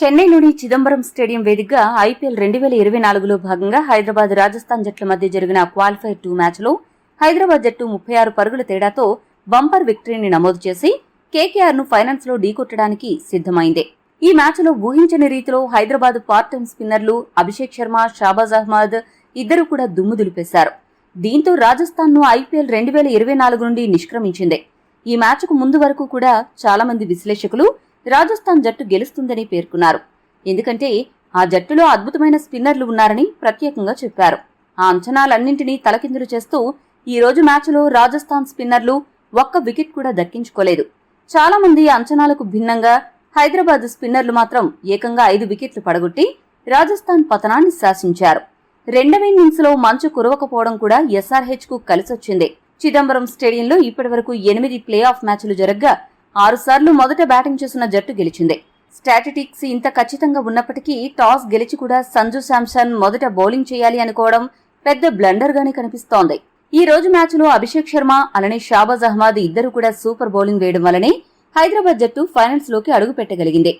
చెన్నైలోని చిదంబరం స్టేడియం వేదికగా ఐపీఎల్ 2024లో భాగంగా హైదరాబాద్ రాజస్థాన్ జట్ల మధ్య జరిగిన క్వాలిఫైర్ 2 మ్యాచ్లో హైదరాబాద్ జట్టు 36 పరుగుల తేడాతో బంపర్ విక్టరీని నమోదు చేసి కేకేఆర్ను ఫైనల్స్లో ఢీకొట్టడానికి సిద్ధమైంది. ఈ మ్యాచ్లో ఊహించని రీతిలో హైదరాబాద్ పార్ట్ టైమ్ స్పిన్నర్లు అభిషేక్ శర్మ, షాబాజ్ అహ్మద్ ఇద్దరు కూడా దుమ్ము దులిపేశారు. దీంతో రాజస్థాన్ను ఐపీఎల్ 2024 నుండి నిష్క్రమించింది. ఈ మ్యాచ్కు ముందు వరకు కూడా చాలా మంది విశ్లేషకులు రాజస్థాన్ జట్టు గెలుస్తుందని పేర్కొన్నారు. ఎందుకంటే ఆ జట్టులో అద్భుతమైన స్పిన్నర్లు ఉన్నారని ప్రత్యేకంగా చెప్పారు. ఆ అంచనాలన్నింటినీ తలకిందులు చేస్తూ ఈ రోజు మ్యాచ్లో రాజస్థాన్ స్పిన్నర్లు ఒక్క వికెట్ కూడా దక్కించుకోలేదు. చాలా మంది అంచనాలకు భిన్నంగా హైదరాబాద్ స్పిన్నర్లు మాత్రం ఏకంగా 5 వికెట్లు పడగొట్టి రాజస్థాన్ పతనాన్ని శాసించారు. రెండవ ఇన్నింగ్స్ లో మంచు కురవకపోవడం కూడా ఎస్ఆర్హెచ్ కు కలిసొచ్చింది. చిదంబరం స్టేడియంలో ఇప్పటివరకు 8 ప్లే ఆఫ్ మ్యాచ్లు జరగ్గా 6 సార్లు మొదట బ్యాటింగ్ చేసిన జట్టు గెలిచింది. స్టాటిస్టిక్స్ ఇంత ఖచ్చితంగా ఉన్నప్పటికీ టాస్ గెలిచి కూడా సంజు శాంసన్ మొదట బౌలింగ్ చేయాలి అనుకోవడం పెద్ద బ్లండర్ గానే కనిపిస్తోంది. ఈ రోజు మ్యాచ్లో అభిషేక్ శర్మ అలానే షాబాజ్ అహ్మద్ ఇద్దరు కూడా సూపర్ బౌలింగ్ వేయడం వల్లనే హైదరాబాద్ జట్టు ఫైనల్స్ లోకి అడుగు పెట్టగలిగింది.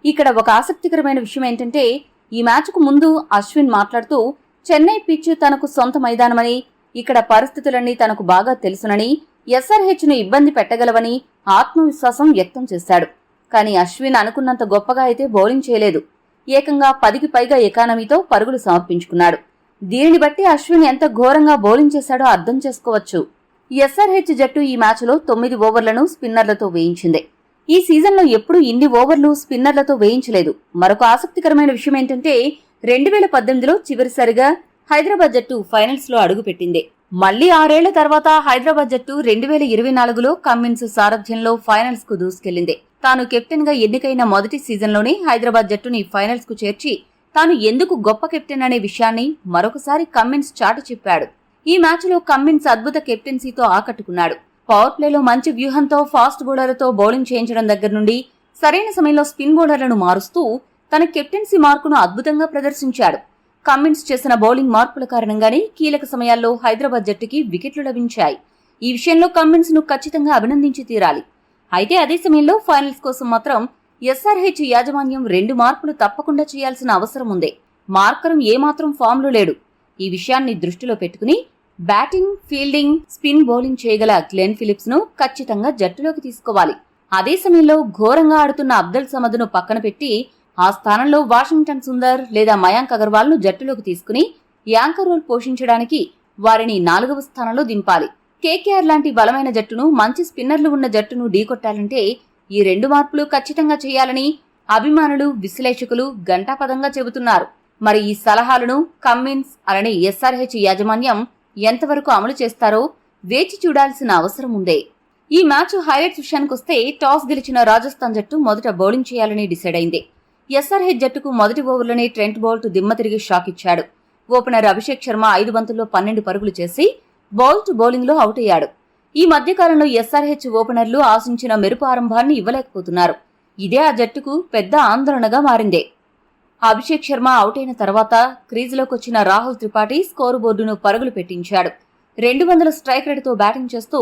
ఇక్కడ ఒక ఆసక్తికరమైన విషయం ఏంటంటే ఈ మ్యాచ్ కు ముందు అశ్విన్ మాట్లాడుతూ చెన్నై పిచ్ తనకు సొంత మైదానమని, ఇక్కడ పరిస్థితులన్నీ తనకు బాగా తెలుసునని, ఎస్ఆర్హెచ్ ను ఇబ్బంది పెట్టగలవని ఆత్మవిశ్వాసం వ్యక్తం చేశాడు. కానీ అశ్విన్ అనుకున్నంత గొప్పగా అయితే బౌలింగ్ చేయలేదు. ఏకంగా 10కి పైగా ఎకానమీతో పరుగులు సమర్పించుకున్నాడు. దీనిని బట్టి అశ్విన్ ఎంత ఘోరంగా బౌలింగ్ చేశాడో అర్థం చేసుకోవచ్చు. ఎస్ఆర్హెచ్ జట్టు ఈ మ్యాచ్లో 9 ఓవర్లను స్పిన్నర్లతో వేయించింది. ఈ సీజన్లో ఎప్పుడూ ఇన్ని ఓవర్లు స్పిన్నర్లతో వేయించలేదు. మరొక ఆసక్తికరమైన విషయం ఏంటంటే 2018లో చివరిసారిగా హైదరాబాద్ జట్టు ఫైనల్స్ లో అడుగుపెట్టింది. మళ్లీ 6 ఏళ్ల తర్వాత హైదరాబాద్ జట్టు 2024లో కమ్మిన్స్ సారథ్యంలో ఫైనల్స్ కు దూసుకెళ్లింది. తాను కెప్టెన్ గా ఎన్నికైన మొదటి సీజన్లోనే హైదరాబాద్ జట్టుని ఫైనల్స్ కు చేర్చి తాను ఎందుకు గొప్ప కెప్టెన్ అనే విషయాన్ని మరొకసారి కమ్మిన్స్ చాటి చెప్పాడు. ఈ మ్యాచ్లో కమ్మిన్స్ అద్భుత కెప్టెన్సీతో ఆకట్టుకున్నాడు. పవర్ ప్లేలో మంచి వ్యూహంతో ఫాస్ట్ బౌలర్లతో బౌలింగ్ చేయించడం దగ్గర నుండి సరైన సమయంలో స్పిన్ బౌలర్లను మారుస్తూ తన కెప్టెన్సీ మార్కును అద్భుతంగా ప్రదర్శించాడు. కమ్మిన్స్ చేసిన బౌలింగ్ మార్పుల కారణంగానే కీలక సమయాల్లో హైదరాబాద్ జట్టుకి వికెట్లు లభించాయి. ఈ విషయంలో కమ్మిన్స్ ను ఖచ్చితంగా అభినందించి తీరాలి. అయితే అదే సమయంలో ఫైనల్స్ కోసం మాత్రం ఎస్ఆర్హెచ్ యాజమాన్యం 2 మార్పులు తప్పకుండా చేయాల్సిన అవసరం ఉంది. మార్కరం ఏమాత్రం ఫామ్ లో లేడు. ఈ విషయాన్ని దృష్టిలో పెట్టుకుని బ్యాటింగ్, ఫీల్డింగ్, స్పిన్ బౌలింగ్ చేయగల గ్లెన్ ఫిలిప్స్ ను ఖచ్చితంగా జట్టులోకి తీసుకోవాలి. అదే సమయంలో ఘోరంగా ఆడుతున్న అబ్దుల్ సమద్ ను పక్కన పెట్టి ఆ స్థానంలో వాషింగ్టన్ సుందర్ లేదా మయాంక్ అగర్వాల్ ను జట్టులోకి తీసుకుని యాంకర్ రోల్ పోషించడానికి వారిని 4వ స్థానంలో దింపాలి. కేకేఆర్ లాంటి బలమైన జట్టును, మంచి స్పిన్నర్లు ఉన్న జట్టును ఢీకొట్టాలంటే ఈ 2 మార్పులు ఖచ్చితంగా చేయాలని అభిమానులు, విశ్లేషకులు గంటాపదంగా చెబుతున్నారు. మరి ఈ సలహాలను కమ్మిన్స్ అలానే ఎస్ఆర్హెచ్ యాజమాన్యం ఎంతవరకు అమలు చేస్తారో వేచి చూడాల్సిన అవసరం ఉంది. ఈ మ్యాచ్ హైలైట్స్ విషయానికొస్తే టాస్ గెలిచిన రాజస్థాన్ జట్టు మొదట బౌలింగ్ చేయాలని డిసైడ్ అయింది. ఎస్ఆర్హెచ్ జట్టుకు మొదటి ఓవర్లోనే ట్రెంట్ బౌల్ట్ దిమ్మ తిరిగి షాక్ ఇచ్చాడు. ఓపెనర్ అభిషేక్ శర్మ 5 బంతుల్లో 12 పరుగులు చేసి బౌల్ట్ బౌలింగ్ లో అవుట్ అయ్యాడు. ఈ మధ్యకాలంలో ఎస్ఆర్హెచ్ ఓపెనర్లు ఆశించిన మెరుపు ఆరంభాన్ని ఇవ్వలేకపోతున్నారు. ఇదే ఆ జట్టుకు పెద్ద ఆందోళనగా మారింది. అభిషేక్ శర్మ అవుట్ అయిన తర్వాత క్రీజులోకి వచ్చిన రాహుల్ త్రిపాఠి స్కోరు బోర్డును పరుగులు పెట్టించాడు. 200 స్ట్రైక్ రేటుతో బ్యాటింగ్ చేస్తూ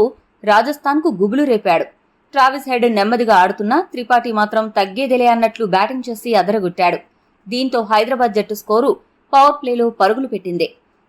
రాజస్థాన్ కు గుబులు రేపాడు. ట్రావిస్ హెడ్ నెమ్మదిగా ఆడుతున్నా త్రిపాఠి మాత్రం తగ్గేదిలే అన్నట్లు బ్యాటింగ్ చేసి అదరగొట్టాడు. దీంతో హైదరాబాద్ జట్టు స్కోరు పవర్ ప్లేలో పరుగులు పెట్టింది.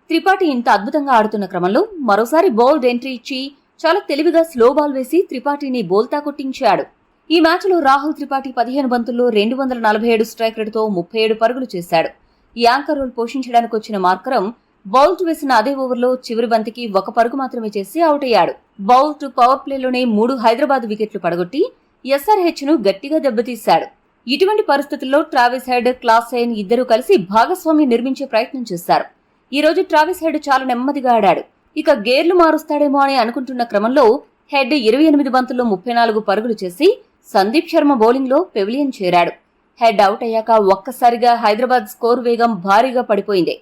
త్రిపాఠి ఇంత అద్భుతంగా ఆడుతున్న క్రమంలో మరోసారి బౌల్డ్ ఎంట్రీ ఇచ్చి చాలా తెలివిగా స్లో బాల్ వేసి త్రిపాఠిని బోల్తా కొట్టించాడు. ఈ మ్యాచ్లో రాహుల్ త్రిపాఠి 15 బంతుల్లో 247 స్ట్రైక్ రేటుతో 37 పరుగులు చేశాడు. యాంకర్ రోల్ పోషించడానికి వచ్చిన మార్కరం బౌల్ట్ వేసిన అదే ఓవర్లో చివరి బంతికి 1 పరుగు మాత్రమే చేసి అవుట్ అయ్యాడు. బౌల్ట్ పవర్ ప్లేలోనే 3 హైదరాబాద్ వికెట్లు పడగొట్టి ఎస్ఆర్హెచ్ ను గట్టిగా దెబ్బతీశాడు. ఇటువంటి పరిస్థితుల్లో ట్రావిస్ హెడ్, క్లాసెన్ ఇద్దరూ కలిసి భాగస్వామ్యం నిర్మించే ప్రయత్నం చేశారు. ఈ రోజు ట్రావిస్ హెడ్ చాలా నెమ్మదిగా ఆడాడు. ఇక గేర్లు మారుస్తాడేమో అని అనుకుంటున్న క్రమంలో హెడ్ 28 బంతుల్లో 34 పరుగులు చేసి సందీప్ శర్మ బౌలింగ్ లో పెవిలియన్ చేరాడు. హెడ్ అవుట్ అయ్యాక ఒక్కసారిగా హైదరాబాద్ స్కోర్ వేగం భారీగా పడిపోయింది.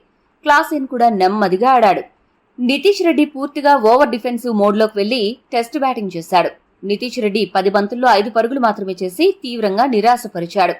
క్లాసెన్ కూడా నెమ్మదిగా ఆడాడు. నితీష్ రెడ్డి పూర్తిగా ఓవర్ డిఫెన్సివ్ మోడ్లోకి వెళ్లి టెస్ట్ బ్యాటింగ్ చేశాడు. నితీష్ రెడ్డి 10 బంతుల్లో 5 పరుగులు మాత్రమే చేసి తీవ్రంగా నిరాశపరిచాడు.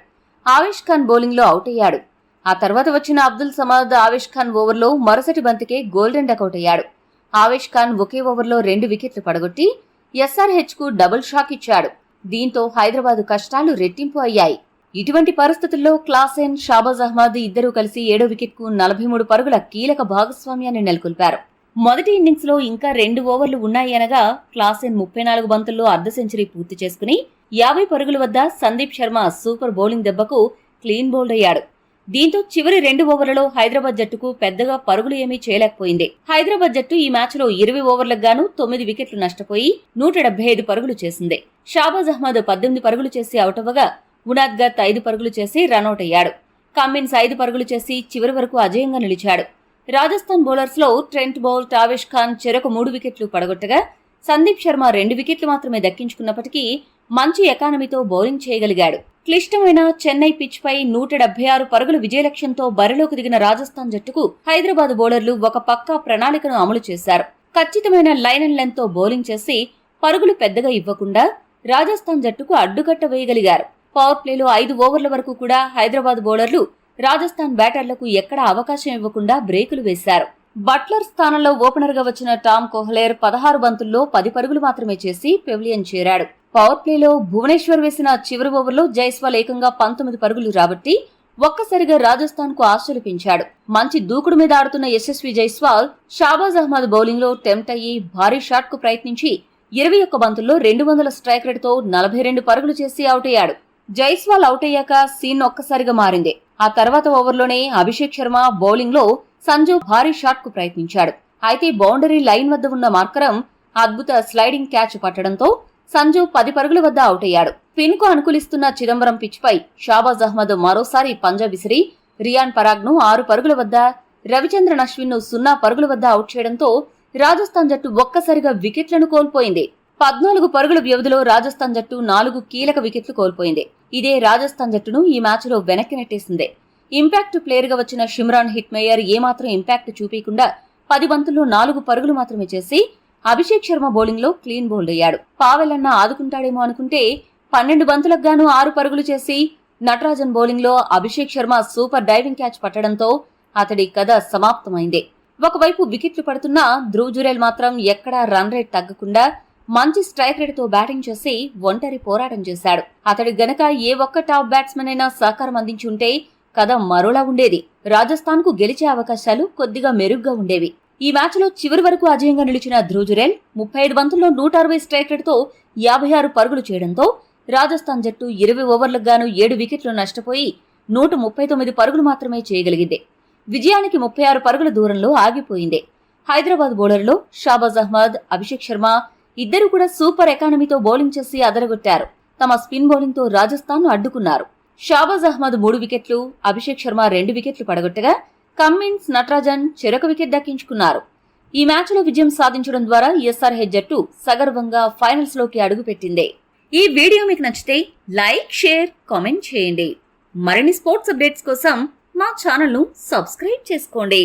ఆవేష్ ఖాన్ బౌలింగ్ లో అవుట్ అయ్యాడు. ఆ తర్వాత వచ్చిన అబ్దుల్ సమద్ ఆవేష్ ఖాన్ ఓవర్లో మరుసటి బంతికే గోల్డెన్ డకౌట్ అయ్యాడు. ఆవేష్ ఖాన్ ఒకే ఓవర్లో 2 వికెట్లు పడగొట్టి ఎస్ఆర్హెచ్ కు డబుల్ షాక్ ఇచ్చాడు. దీంతో హైదరాబాద్ కష్టాలు రెట్టింపు అయ్యాయి. ఇటువంటి పరిస్థితుల్లో క్లాసెన్, షాబాజ్ అహ్మద్ ఇద్దరూ కలిసి 7వ వికెట్కు 43 పరుగుల కీలక భాగస్వామ్యాన్ని నెలకొల్పారు. మొదటి ఇన్నింగ్స్ లో ఇంకా 2 ఓవర్లు ఉన్నాయి అనగా క్లాసెన్ 34 బంతుల్లో అర్ధ సెంచరీ పూర్తి చేసుకుని 50 పరుగుల వద్ద సందీప్ శర్మ సూపర్ బౌలింగ్ దెబ్బకు క్లీన్ బౌల్డ్ అయ్యాడు. దీంతో చివరి 2 ఓవర్లలో హైదరాబాద్ జట్టుకు పెద్దగా పరుగులు ఏమీ చేయలేకపోయింది. హైదరాబాద్ జట్టు ఈ మ్యాచ్లో 20 ఓవర్లకు గాను 9 వికెట్లు నష్టపోయి 175 పరుగులు చేసింది. షాబాజ్ అహ్మద్ 18 పరుగులు చేసి అవుట్ అవ్వగా ఉనాద్గత్ 5 పరుగులు చేసి రనౌట్ అయ్యాడు. కమ్మిన్స్ 5 పరుగులు చేసి చివరి వరకు అజేయంగా నిలిచాడు. రాజస్థాన్ బౌలర్స్ లో ట్రెంట్ బౌల్ట్, ఆవేష్ ఖాన్ చెరకు 3 వికెట్లు పడగొట్టగా సందీప్ శర్మ 2 వికెట్లు మాత్రమే దక్కించుకున్నప్పటికీ మంచి ఎకానమీతో బౌలింగ్ చేయగలిగాడు. క్లిష్టమైన చెన్నై పిచ్ పై 176 పరుగుల విజయ లక్ష్యంతో బరిలోకి దిగిన రాజస్థాన్ జట్టుకు హైదరాబాద్ బౌలర్లు ఒక పక్కా ప్రణాళికను అమలు చేశారు. ఖచ్చితమైన లైన్ అండ్ లెంత్ తో బౌలింగ్ చేసి పరుగులు పెద్దగా ఇవ్వకుండా రాజస్థాన్ జట్టుకు అడ్డుకట్ట వేయగలిగారు. పవర్ ప్లేలో 5 ఓవర్ల వరకు కూడా హైదరాబాద్ బౌలర్లు రాజస్థాన్ బ్యాటర్లకు ఎక్కడా అవకాశం ఇవ్వకుండా బ్రేకులు వేశారు. బట్లర్ స్థానంలో ఓపెనర్ గా వచ్చిన టామ్ కోహ్లేర్ 16 బంతుల్లో 10 పరుగులు మాత్రమే చేసి పెవిలియన్ చేరాడు. పవర్ ప్లేలో భువనేశ్వర్ వేసిన చివరి ఓవర్లో జైస్వాల్ ఏకంగా 19 పరుగులు రాబట్టి ఒక్కసారిగా రాజస్థాన్ కు ఆశలు పెంచాడు. మంచి దూకుడు మీద ఆడుతున్న యశస్వి జైస్వాల్ షాబాజ్ అహ్మద్ బౌలింగ్ లో టెంప్ట్ అయ్యి భారీ షాట్ కు ప్రయత్నించి 21 బంతుల్లో 200 స్ట్రైక్ రేట్ తో 42 పరుగులు చేసి అవుట్ అయ్యాడు. జైస్వాల్ అవుట్ అయ్యాక సీన్ ఒక్కసారిగా మారింది. ఆ తర్వాత ఓవర్లోనే అభిషేక్ శర్మ బౌలింగ్ లో సంజు భారీ షాట్ కు ప్రయత్నించాడు. అయితే బౌండరీ లైన్ వద్ద ఉన్న మార్కరం అద్భుత స్లైడింగ్ క్యాచ్ పట్టడంతో సంజు 10 పరుగుల వద్ద అవుట్ అయ్యాడు. స్పిన్ కు అనుకూలిస్తున్న చిదంబరం పిచ్ పై షాబాజ్ అహ్మద్ మరోసారి పంజా విసిరి రియాన్ పరాగ్ ను 6 పరుగుల వద్ద, రవిచంద్రన్ అశ్విన్ ను 0 పరుగుల వద్ద అవుట్ చేయడంతో రాజస్థాన్ జట్టు ఒక్కసారిగా వికెట్లను కోల్పోయింది. 14 పరుగుల వ్యవధిలో రాజస్థాన్ జట్టు 4 కీలక వికెట్లు కోల్పోయింది. ఇదే రాజస్థాన్ జట్టును ఈ మ్యాచ్ లో వెనక్కి నెట్టేసింది. ఇంపాక్ట్ ప్లేయర్ గా వచ్చిన షిమ్రాన్ హిట్మేయర్ ఏమాత్రం ఇంపాక్ట్ చూపించకుండా 10 బంతుల్లో 4 పరుగులు మాత్రమే చేసి అభిషేక్ శర్మ బౌలింగ్ లో క్లీన్ బౌల్డ్ అయ్యాడు. పావెల్ అన్న ఆదుకుంటాడేమో అనుకుంటే 12 బంతులకు గాను 6 పరుగులు చేసి నటరాజన్ బౌలింగ్ లో Abhishek Sharma super diving catch పట్టడంతో అతడి కథ సమాప్తమైంది. ఒకవైపు వికెట్లు పడుతున్నా ధ్రువ్ జురేల్ మాత్రం ఎక్కడా రన్ రేట్ తగ్గకుండా మంచి స్ట్రైక్ రేట్ తో బ్యాటింగ్ చేసి ఒంటరి పోరాటం చేశాడు. అతడి గనక ఏ ఒక్క టాప్ బ్యాట్స్మెన్ అయినా సహకారం అందించి ఉంటే కథ మరోలా ఉండేది. రాజస్థాన్ కు గెలిచే అవకాశాలు కొద్దిగా మెరుగ్గా ఉండేవి. ఈ మ్యాచ్ లో చివరి వరకు అజేయంగా నిలిచిన ధ్రువ్ జురేల్ 35 బంతుల్లో 160 స్ట్రైక్ రేట్ తో 56 పరుగులు చేయడంతో రాజస్థాన్ జట్టు 20 ఓవర్లకు గాను 7 వికెట్లు నష్టపోయి 139 పరుగులు మాత్రమే చేయగలిగింది. విజయానికి 36 పరుగుల దూరంలో ఆగిపోయింది. హైదరాబాద్ బౌలర్లో షాబాజ్ అహ్మద్, అభిషేక్ శర్మ ఇద్దరు కూడా సూపర్ ఎకానమీతో బౌలింగ్ చేసి అదరగొట్టారు. తమ స్పిన్ బౌలింగ్ తో రాజస్థాన్ ను అడ్డుకున్నారు. షాబాజ్ అహ్మద్ 3 వికెట్లు, అభిషేక్ శర్మ 2 వికెట్లు పడగొట్టగా కమ్మిన్స్, నటరాజన్ చెరొక వికెట్ దక్కించుకున్నారు. ఈ మ్యాచ్ లో విజయం సాధించడం ద్వారా ఎస్ఆర్హెచ్ జట్టు సగర్వంగా ఫైనల్స్ లోకి అడుగుపెట్టింది. ఈ వీడియో మీకు నచ్చితే లైక్, షేర్, కామెంట్ చేయండి. మరిన్ని స్పోర్ట్స్ అప్డేట్స్ కోసం మా ఛానల్ ను సబ్స్క్రైబ్ చేసుకోండి.